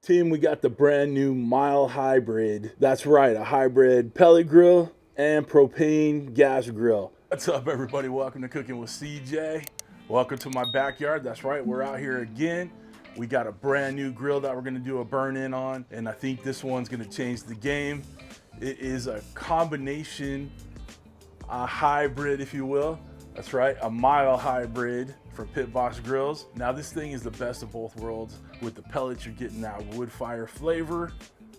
Team, we got the brand new Mile Hybrid. That's right, a hybrid pellet grill and propane gas grill. What's up, everybody? Welcome to Cooking with CJ. Welcome to my backyard. That's right, we're out here again. We got a brand new grill that we're gonna do a burn in on, and I think this one's gonna change the game. It is a combination, a hybrid, if you will. That's right, a Mile Hybrid from PITBOSS grills. Now this thing is the best of both worlds. With the pellets, you're getting that wood fire flavor,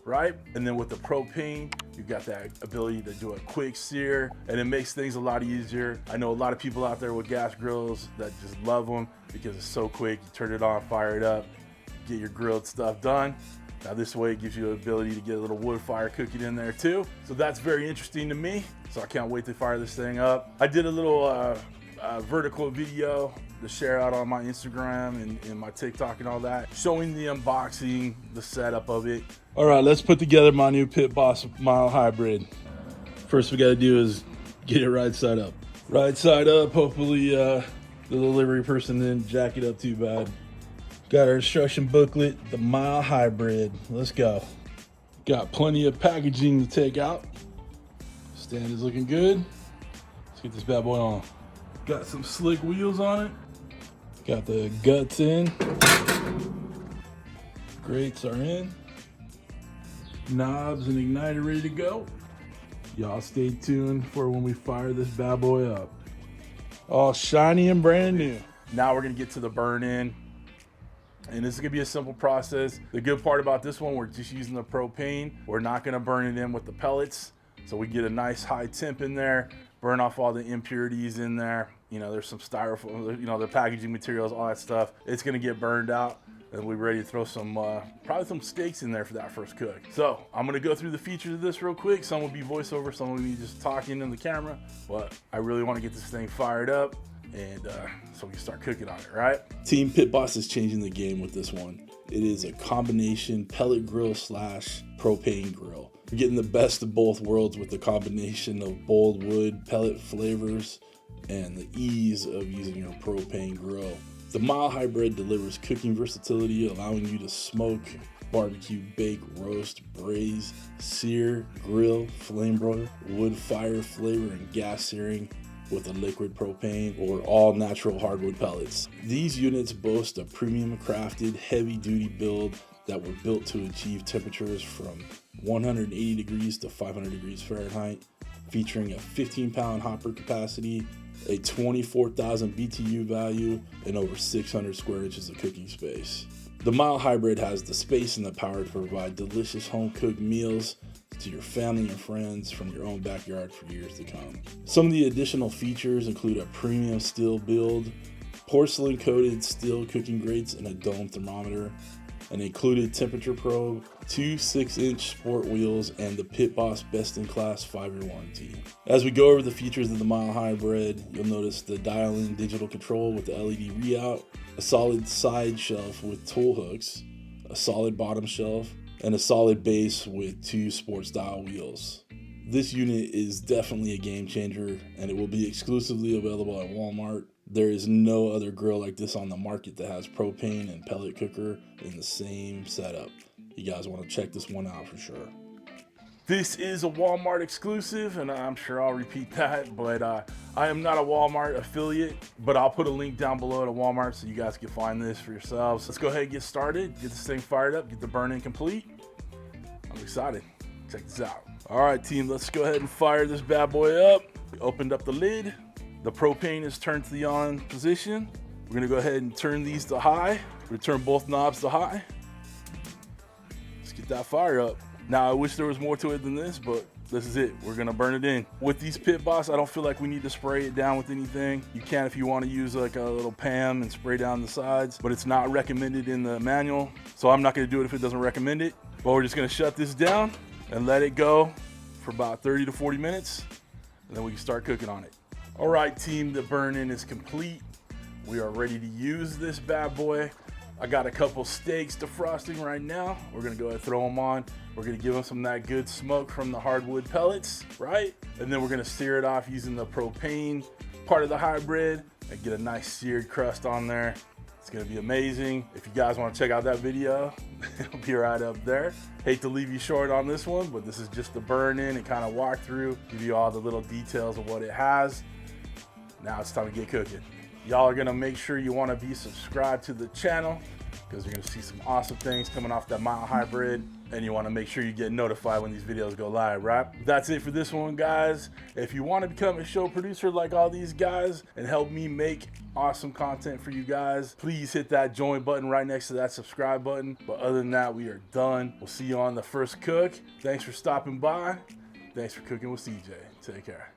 right? And then with the propane, you got that ability to do a quick sear, and it makes things a lot easier. I know a lot of people out there with gas grills that just love them because it's so quick. You turn it on, fire it up, get your grilled stuff done. Now this way it gives you the ability to get a little wood fire cooking in there too. So that's very interesting to me. So I can't wait to fire this thing up. I did a little vertical video to share out on my Instagram and my TikTok and all that, showing the unboxing, the setup of it. All right, let's put together my new PITBOSS Mile Hybrid. First we gotta do is get it right side up. Right side up, hopefully the delivery person didn't jack it up too bad. Got our instruction booklet, the Mile Hybrid. Let's go. Got plenty of packaging to take out. Stand is looking good. Let's get this bad boy on. Got some slick wheels on it. Got the guts in. Grates are in. Knobs and igniter ready to go. Y'all stay tuned for when we fire this bad boy up. All shiny and brand new. Now we're gonna get to the burn in. And this is gonna be a simple process. The good part about this one, we're just using the propane. We're not gonna burn it in with the pellets. So we get a nice high temp in there, burn off all the impurities in there. You know, there's some styrofoam, you know, the packaging materials, all that stuff. It's gonna get burned out, and we're ready to throw some, probably some steaks in there for that first cook. So I'm gonna go through the features of this real quick. Some will be voiceover, some will be just talking in the camera, but I really wanna get this thing fired up, and so we can start cooking on it, right? Team PITBOSS is changing the game with this one. It is a combination pellet grill / propane grill. You're getting the best of both worlds with the combination of bold wood pellet flavors and the ease of using your propane grill. The Mile Hybrid delivers cooking versatility, allowing you to smoke, barbecue, bake, roast, braise, sear, grill, flame broil, wood fire flavor, and gas searing with a liquid propane or all natural hardwood pellets. These units boast a premium crafted heavy duty build that were built to achieve temperatures from 180 degrees to 500 degrees Fahrenheit, featuring a 15-pound hopper capacity, a 24,000 BTU value, and over 600 square inches of cooking space. The Mile Hybrid has the space and the power to provide delicious home-cooked meals to your family and friends from your own backyard for years to come. Some of the additional features include a premium steel build, porcelain-coated steel cooking grates, and a dome thermometer, an included temperature probe, 2 6-inch sport wheels, and the PITBOSS best-in-class 5-year warranty. As we go over the features of the Mile Hybrid, you'll notice the dial-in digital control with the LED readout, a solid side shelf with tool hooks, a solid bottom shelf, and a solid base with 2 sport-style wheels. This unit is definitely a game changer, and it will be exclusively available at Walmart. There is no other grill like this on the market that has propane and pellet cooker in the same setup. You guys want to check this one out for sure. This is a Walmart exclusive, and I'm sure I'll repeat that, but I am not a Walmart affiliate, but I'll put a link down below to Walmart so you guys can find this for yourselves. Let's go ahead and get started, get this thing fired up, get the burn-in complete. I'm excited. Check this out. All right, team, let's go ahead and fire this bad boy up. We opened up the lid. The propane is turned to the on position. We're gonna go ahead and turn these to high. We're gonna turn both knobs to high. Let's get that fire up. Now, I wish there was more to it than this, but this is it. We're gonna burn it in. With these PITBOSS, I don't feel like we need to spray it down with anything. You can if you wanna use like a little PAM and spray down the sides, but it's not recommended in the manual. So I'm not gonna do it if it doesn't recommend it. But we're just gonna shut this down and let it go for about 30 to 40 minutes, and then we can start cooking on it. All right, team, the burn-in is complete. We are ready to use this bad boy. I got a couple steaks defrosting right now. We're gonna go ahead and throw them on. We're gonna give them some of that good smoke from the hardwood pellets, right? And then we're gonna sear it off using the propane part of the hybrid and get a nice seared crust on there. It's It's gonna be amazing. If you guys wanna check out that video, it'll be right up there. Hate to leave you short on this one, but this is just the burn in and kind of walk through, give you all the little details of what it has. Now it's time to get cooking. Y'all are gonna make sure you wanna be subscribed to the channel because you're gonna see some awesome things coming off that mild hybrid, and you wanna make sure you get notified when these videos go live, right? That's it for this one, guys. If you wanna become a show producer like all these guys and help me make awesome content for you guys, please hit that join button right next to that subscribe button. But other than that, we are done. We'll see you on the first cook. Thanks for stopping by. Thanks for cooking with CJ. Take care.